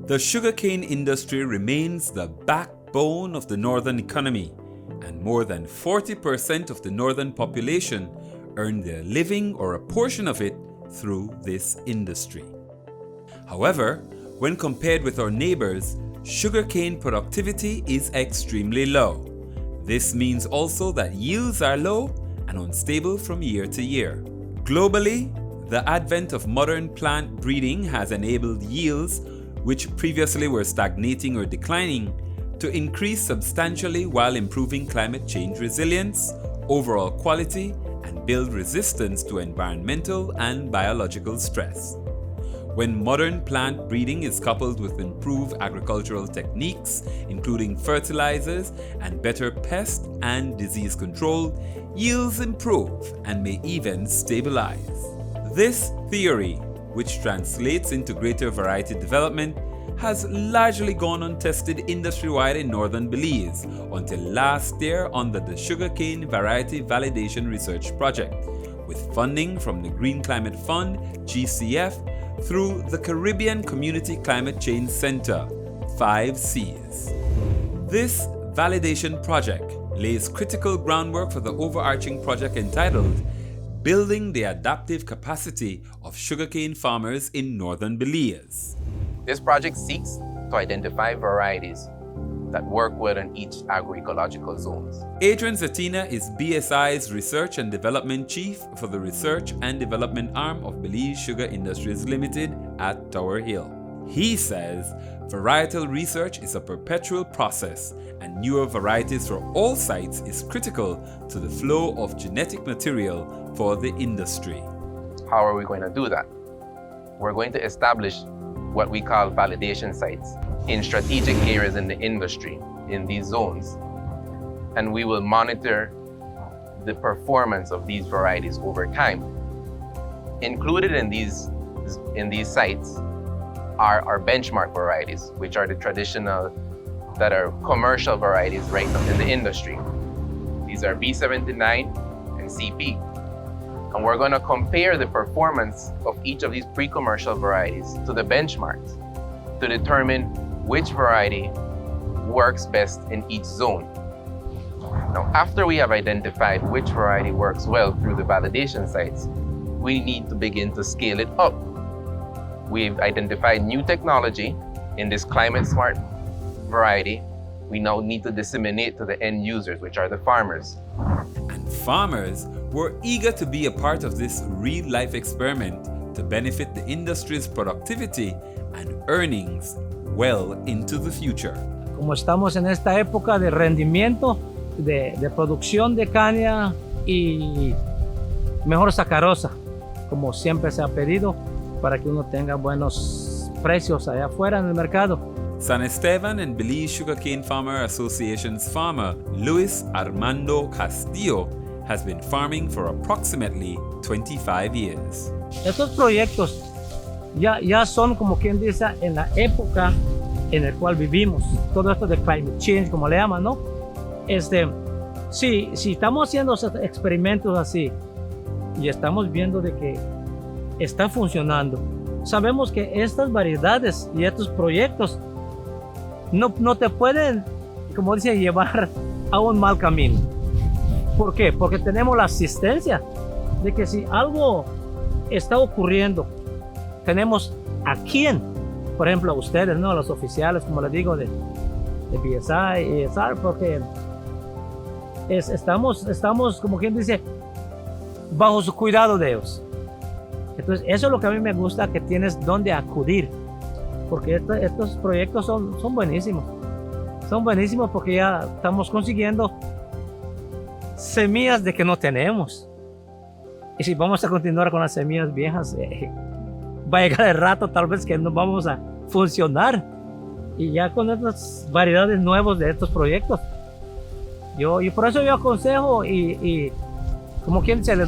The sugarcane industry remains the backbone of the northern economy, and more than 40% of the northern population earn their living or a portion of it through this industry. However, when compared with our neighbors, sugarcane productivity is extremely low. This means also that yields are low and unstable from year to year. Globally, the advent of modern plant breeding has enabled yields, which previously were stagnating or declining, to increase substantially while improving climate change resilience, overall quality, and build resistance to environmental and biological stress. When modern plant breeding is coupled with improved agricultural techniques, including fertilizers and better pest and disease control, yields improve and may even stabilize. This theory, which translates into greater variety development, has largely gone untested industry-wide in northern Belize until last year under the Sugarcane Variety Validation Research Project, with funding from the Green Climate Fund, GCF, through the Caribbean Community Climate Change Center, 5Cs. This validation project lays critical groundwork for the overarching project entitled Building the Adaptive Capacity of Sugarcane Farmers in Northern Belize. This project seeks to identify varieties that work well in each agroecological zones. Adrian Zatina is BSI's Research and Development Chief for the Research and Development Arm of Belize Sugar Industries Limited at Tower Hill. He says varietal research is a perpetual process, and newer varieties for all sites is critical to the flow of genetic material for the industry. How are we going to do that? We're going to establish what we call validation sites in strategic areas in the industry, in these zones. And we will monitor the performance of these varieties over time. Included in these sites are our benchmark varieties, which are the traditional, that are commercial varieties right now in the industry. These are B79 and CP. And we're going to compare the performance of each of these pre-commercial varieties to the benchmarks to determine which variety works best in each zone. Now, after we have identified which variety works well through the validation sites, we need to begin to scale it up. We've identified new technology in this climate-smart variety. We now need to disseminate to the end users, which are the farmers. And farmers were eager to be a part of this real-life experiment to benefit the industry's productivity and earnings well into the future. Como estamos en esta época de rendimiento, de producción de caña y mejor sacarosa, como siempre se ha pedido, para que uno tenga buenos precios allá afuera en el mercado. San Esteban and Belize Sugarcane Farmer Association's farmer, Luis Armando Castillo, has been farming for approximately 25 years. Estos proyectos ya son, como quien dice, en la época en la cual vivimos. Todo esto de climate change, como le llaman, ¿no? Si estamos haciendo esos experimentos así y estamos viendo de que está funcionando, sabemos que estas variedades y estos proyectos no te pueden, como dice, llevar a un mal camino. ¿Por qué? Porque tenemos la asistencia de que si algo está ocurriendo, tenemos a quién, por ejemplo a ustedes, ¿no? A los oficiales, como les digo, de BSI y ESAR, porque estamos, como quien dice, bajo su cuidado de ellos. Entonces, eso es lo que a mí me gusta, que tienes donde acudir, porque estos proyectos son buenísimos. Son buenísimos porque ya estamos consiguiendo semillas de que no tenemos. Y si vamos a continuar con las semillas viejas, va a llegar el rato tal vez que no vamos a funcionar. Y ya con estas variedades nuevas de estos proyectos, y por eso yo aconsejo y como quien dice, les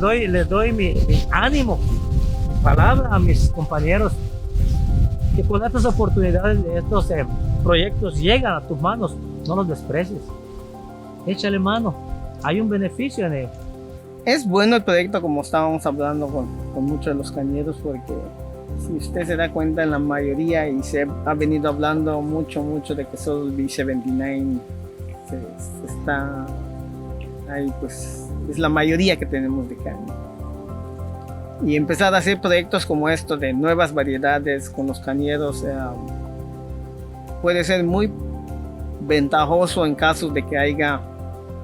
doy mi ánimo, mi palabra a mis compañeros, que con estas oportunidades de estos proyectos llegan a tus manos, no los desprecies. Échale mano, hay un beneficio en ello. Es bueno el proyecto, como estábamos hablando con muchos de los cañeros, porque Si usted se da cuenta, en la mayoría, y se ha venido hablando mucho de que solo el B79 está ahí, pues es la mayoría que tenemos de caña. Y empezar a hacer proyectos como estos de nuevas variedades con los cañeros puede ser muy ventajoso en casos de que haya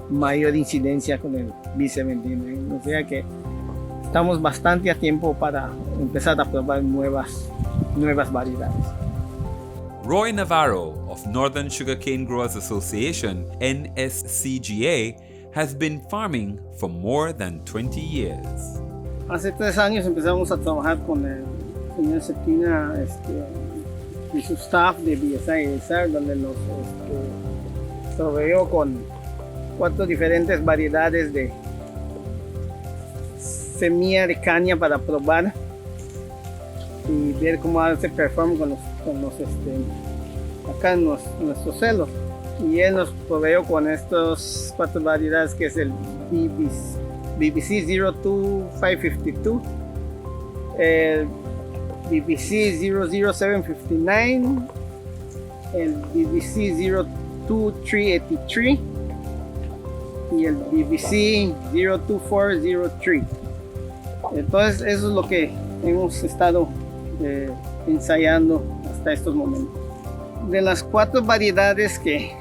mayor incidencia con el B79. O sea que estamos bastante a tiempo para empezar a probar nuevas variedades. Roy Navarro of Northern Sugarcane Growers Association, NSCGA, has been farming for more than 20 years. Hace 3 años empezamos a trabajar con el señor Cetina y su staff de BSI, donde nos proveyó con 4 diferentes variedades de semilla de caña para probar y ver cómo se performa con los acá en nuestros celos. Y él nos proveyó con estas 4 variedades, que es el BBC 02552, el BBC 00759, el BBC 02383 y el BBC 02403. Entonces eso es lo que hemos estado ensayando hasta estos momentos. De las 4 variedades que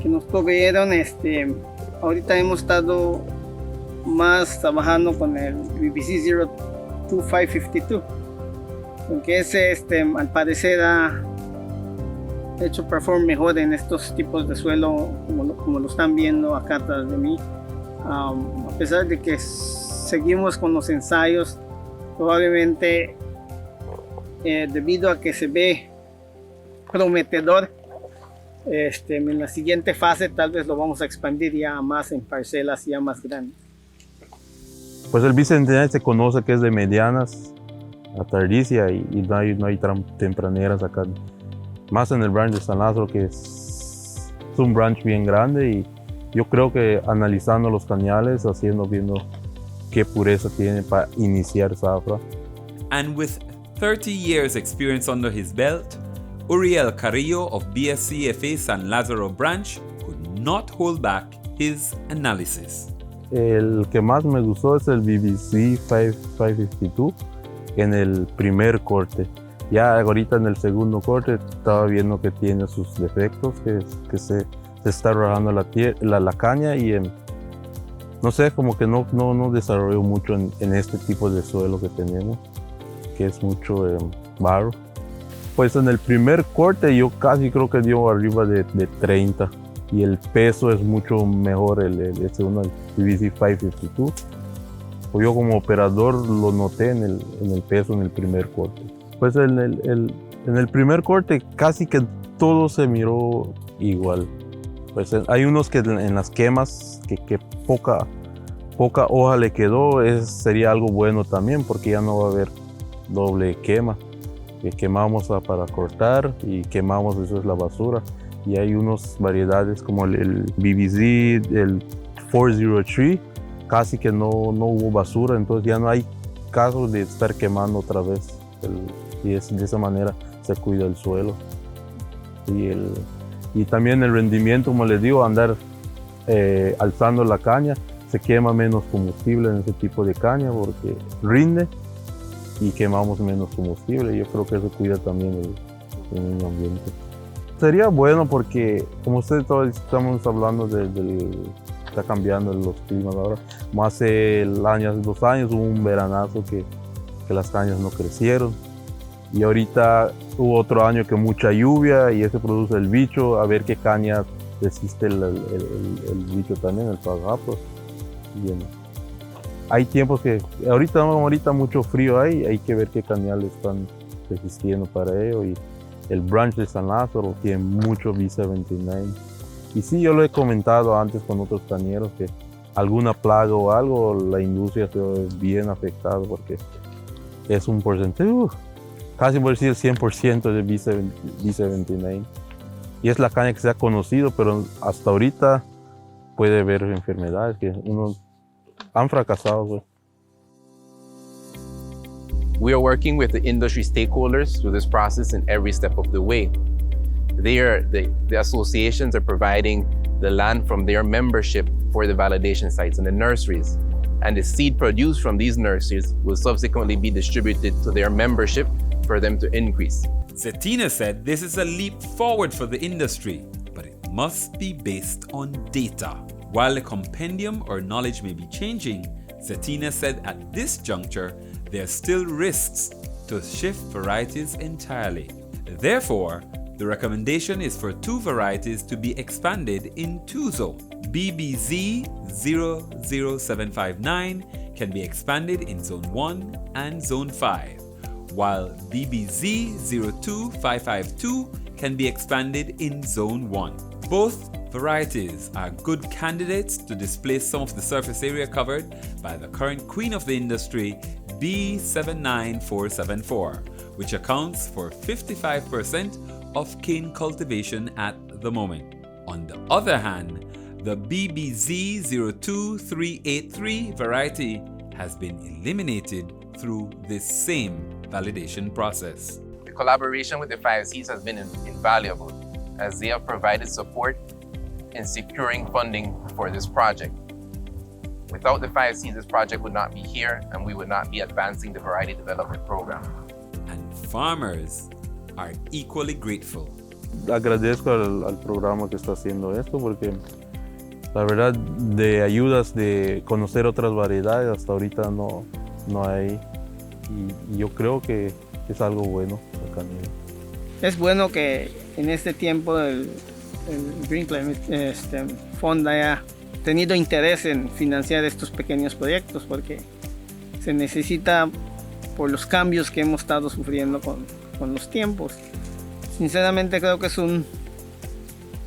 nos proveyeron, ahorita hemos estado más trabajando con el BBC 02552, porque ese al parecer ha hecho perform mejor en estos tipos de suelo, como lo están viendo acá atrás de mí. A pesar de que seguimos con los ensayos, probablemente debido a que se ve prometedor, en la siguiente fase tal vez lo vamos a expandir ya más en parcelas ya más grandes. Pues el B79 se conoce que es de medianas a tardicia y no hay tempraneras acá. Más en el branch de San Lázaro, que es un branch bien grande, y yo creo que analizando los cañales, viendo qué pureza tiene para iniciar zafra. And with 30 years experience under his belt, Uriel Carrillo of BSCFA San Lázaro branch could not hold back his analysis. El que más me gustó es el BBC 552 en el primer corte. Ya ahorita en el segundo corte estaba viendo que tiene sus defectos, que se está rajando la caña y no sé, como que no desarrolló mucho en este tipo de suelo que tenemos, que es mucho barro. Pues en el primer corte yo casi creo que dio arriba de 30 y el peso es mucho mejor el segundo, el BBC 552. Pues yo como operador lo noté en el peso en el primer corte. Pues en el primer corte casi que todo se miró igual. Pues hay unos que en las quemas que poca hoja le quedó, sería algo bueno también, porque ya no va a haber doble quema. Que quemamos para cortar y quemamos eso es la basura. Y hay unas variedades como el BBC, el 403, casi que no hubo basura, entonces ya no hay caso de estar quemando otra vez. Y de esa manera se cuida el suelo. Y también el rendimiento, como les digo, andar alzando la caña, se quema menos combustible en ese tipo de caña porque rinde y quemamos menos combustible. Yo creo que eso cuida también el medio ambiente. Sería bueno porque, como ustedes todos estamos hablando está cambiando los climas ahora. Como hace 2 años hubo un veranazo que las cañas no crecieron. Y ahorita hubo otro año que mucha lluvia y eso produce el bicho, a ver qué caña resiste el bicho también, el pagapo. Hay tiempos que, ahorita mucho frío hay que ver qué cañales están resistiendo para ello. Y el branch de San Lázaro tiene mucho B79. Y sí, yo lo he comentado antes con otros cañeros que alguna plaga o algo, la industria se ve bien afectada porque es un porcentaje, casi por decir 100% de B79. Y es la caña que se ha conocido, pero hasta ahorita puede haber enfermedades que unos han fracasado. We are working with the industry stakeholders through this process in every step of the way. The associations are providing the land from their membership for the validation sites and the nurseries. And the seed produced from these nurseries will subsequently be distributed to their membership for them to increase. Zetina said this is a leap forward for the industry, but it must be based on data. While the compendium or knowledge may be changing, Zetina said at this juncture, there are still risks to shift varieties entirely. Therefore, the recommendation is for 2 varieties to be expanded in 2 zones. BBZ 00759 can be expanded in Zone 1 and Zone 5, while BBZ 02552 can be expanded in Zone 1. Both varieties are good candidates to displace some of the surface area covered by the current queen of the industry, B79474, which accounts for 55% of cane cultivation at the moment. On the other hand, the BBZ 02383 variety has been eliminated through this same validation process. The collaboration with the 5Cs has been invaluable, as they have provided support in securing funding for this project. Without the 5Cs, this project would not be here and we would not be advancing the variety development program. And farmers are equally grateful. Agradezco al programa que está haciendo esto porque la verdad de ayudas de conocer otras variedades hasta ahorita no hay y yo creo que es algo bueno acá. Es bueno que en este tiempo el Green Climate Fund haya tenido interés en financiar estos pequeños proyectos porque se necesita por los cambios que hemos estado sufriendo con los tiempos. Sinceramente creo que es un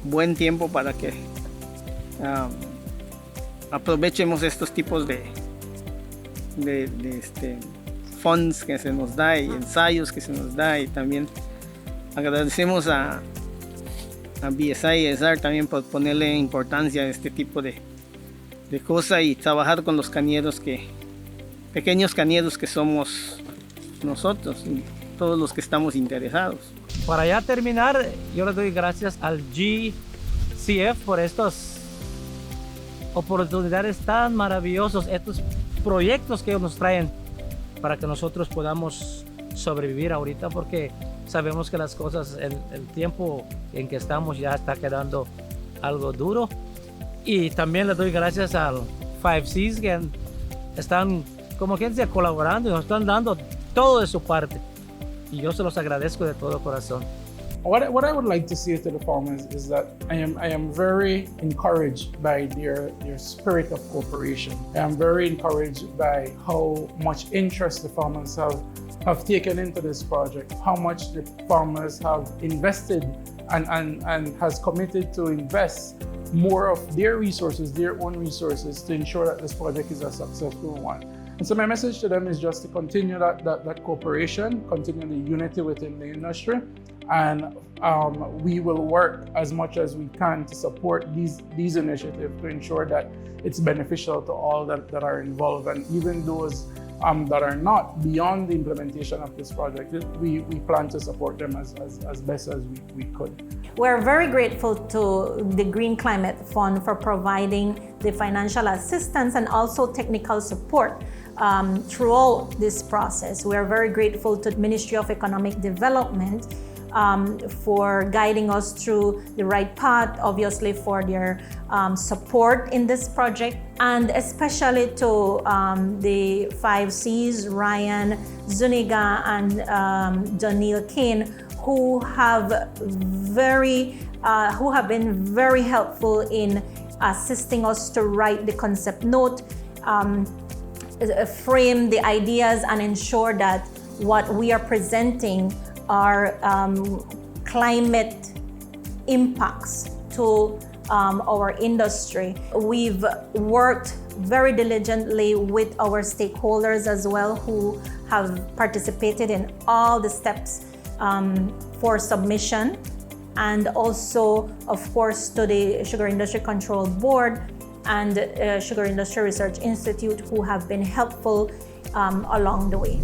buen tiempo para que aprovechemos estos tipos de funds que se nos da y ensayos que se nos da, y también agradecemos a BSI y ESAR también por ponerle importancia a este tipo de cosas y trabajar con los cañeros pequeños cañeros que somos nosotros y todos los que estamos interesados. Para ya terminar, yo le doy gracias al GCF por estas oportunidades tan maravillosas, estos proyectos que ellos nos traen para que nosotros podamos sobrevivir ahorita, porque sabemos que las cosas, el tiempo en que estamos ya está quedando algo duro. Y también le doy gracias al 5Cs que están, como quien dice, colaborando y nos están dando todo de su parte. Y yo se los agradezco de todo corazón. What I would like to say to the farmers is that I am very encouraged by their spirit of cooperation. I am very encouraged by how much interest the farmers have taken into this project, how much the farmers have invested and has committed to invest more of their resources, their own resources, to ensure that this project is a successful one. And so my message to them is just to continue that cooperation, continue the unity within the industry, and we will work as much as we can to support these initiatives to ensure that it's beneficial to all that are involved, and even those that are not beyond the implementation of this project, we plan to support them as best as we could. We're very grateful to the Green Climate Fund for providing the financial assistance and also technical support throughout this process. We're very grateful to the Ministry of Economic Development for guiding us through the right path, obviously for their support in this project, and especially to the 5Cs, Ryan Zuniga and Daniel Kane, who have been very helpful in assisting us to write the concept note, frame the ideas, and ensure that what we are presenting are climate impacts to our industry. We've worked very diligently with our stakeholders as well, who have participated in all the steps for submission, and also, of course, to the Sugar Industry Control Board and Sugar Industry Research Institute, who have been helpful along the way.